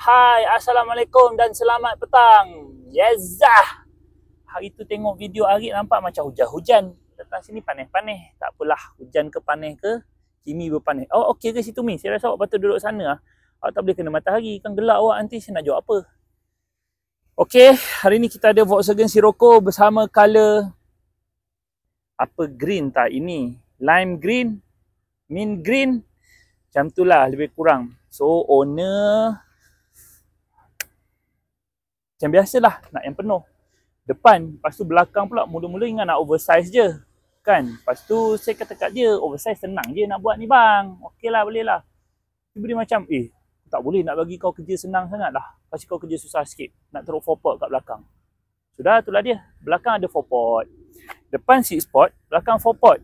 Hai, Assalamualaikum dan selamat petang. Yazah. Hari tu tengok video Arik nampak macam hujan-hujan. Datang sini panas-panas. Tak apalah, hujan ke panas ke, Kimi berpanas. Oh, okey ke situ Mi? Saya rasa awak patut duduk sana lah. Awak tak boleh kena matahari. Kan gelap awak nanti, saya nak jawab apa? Okey, hari ni kita ada Volkswagen Sirocco bersama color apa green tak ini? Lime green, mint green. Macam tu lah lebih kurang. So, owner macam biasalah, nak yang penuh. Depan, lepas tu belakang pula mula-mula ingat nak oversize je. Kan? Lepas tu saya kata kat dia, oversize senang je nak buat ni bang. Okey lah, boleh lah. Dia macam, tak boleh nak bagi kau kerja senang sangat lah. Kasi kau kerja susah sikit. Nak taruh 4-port kat belakang. Sudah, itulah dia. Belakang ada 4-port. Depan 6-port, belakang 4-port.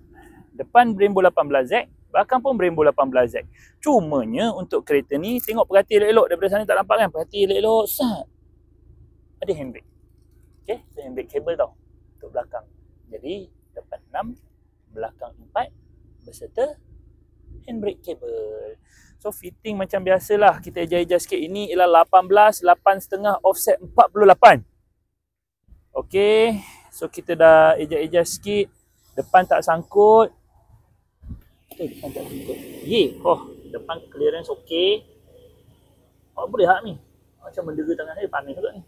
Depan Brembo 18Z, belakang pun Brembo 18Z. Cumanya untuk kereta ni, tengok perhati elok-elok. Daripada sana tak nampak kan? Perhati elok-elok. Sat. Ada handbrake. Okay, so handbrake kabel tau untuk belakang. Jadi depan 6, belakang 4 berserta handbrake kabel. So fitting macam biasalah. Kita adjust sikit. Ini ialah 18, 8.5 offset 48. Okay, so kita dah adjust sikit. Depan tak sangkut. Depan tak sangkut. Depan clearance okey. Boleh hak ni. Macam mendera tangan saya, panas juga ni.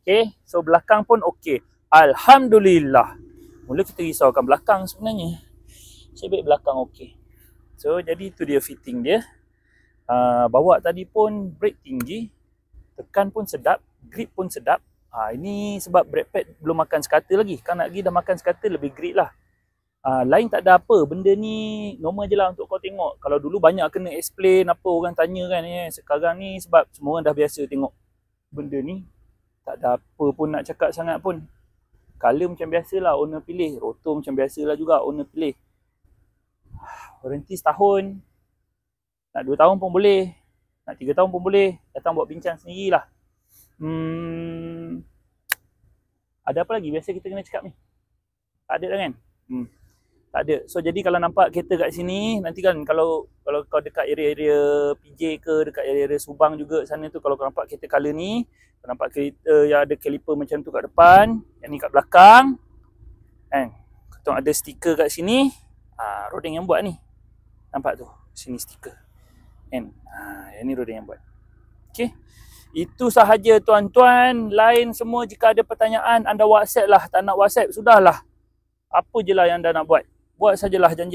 Okay, so belakang pun okey. Alhamdulillah. Mula kita risaukan belakang sebenarnya. Saya baik belakang okey. So, jadi itu dia fitting dia. Bawa tadi pun brake tinggi. Tekan pun sedap. Grip pun sedap. Ini sebab brake pad belum makan sekata lagi. Kan nak pergi dah makan sekata, lebih grip lah. Lain tak ada apa. Benda ni normal je lah untuk kau tengok. Kalau dulu banyak kena explain apa orang tanya kan. Sekarang ni sebab semua orang dah biasa tengok benda ni. Tak ada apa pun nak cakap sangat pun. Color macam biasalah owner pilih. Rotor macam biasalah juga owner pilih. Warranty setahun. Nak 2 tahun pun boleh. Nak 3 tahun pun boleh. Datang buat bincang sendirilah. Ada apa lagi biasa kita kena cakap ni? Tak ada dah kan? Tak ada. So jadi kalau nampak kereta kat sini, nanti kan kalau kau dekat area-area PJ ke, dekat area-area Subang juga sana tu, kalau kau nampak kereta color ni, kau nampak kereta yang ada caliper macam tu kat depan, yang ni kat belakang, kan? Kau ada stiker kat sini, Roding yang buat ni. Nampak tu? Sini stiker. Kan? Yang ni Roding yang buat. Okey. Itu sahaja tuan-tuan. Lain semua jika ada pertanyaan, anda WhatsApp lah. Tak nak WhatsApp, sudahlah. Apa je lah yang anda nak buat. Buat sajalah janji.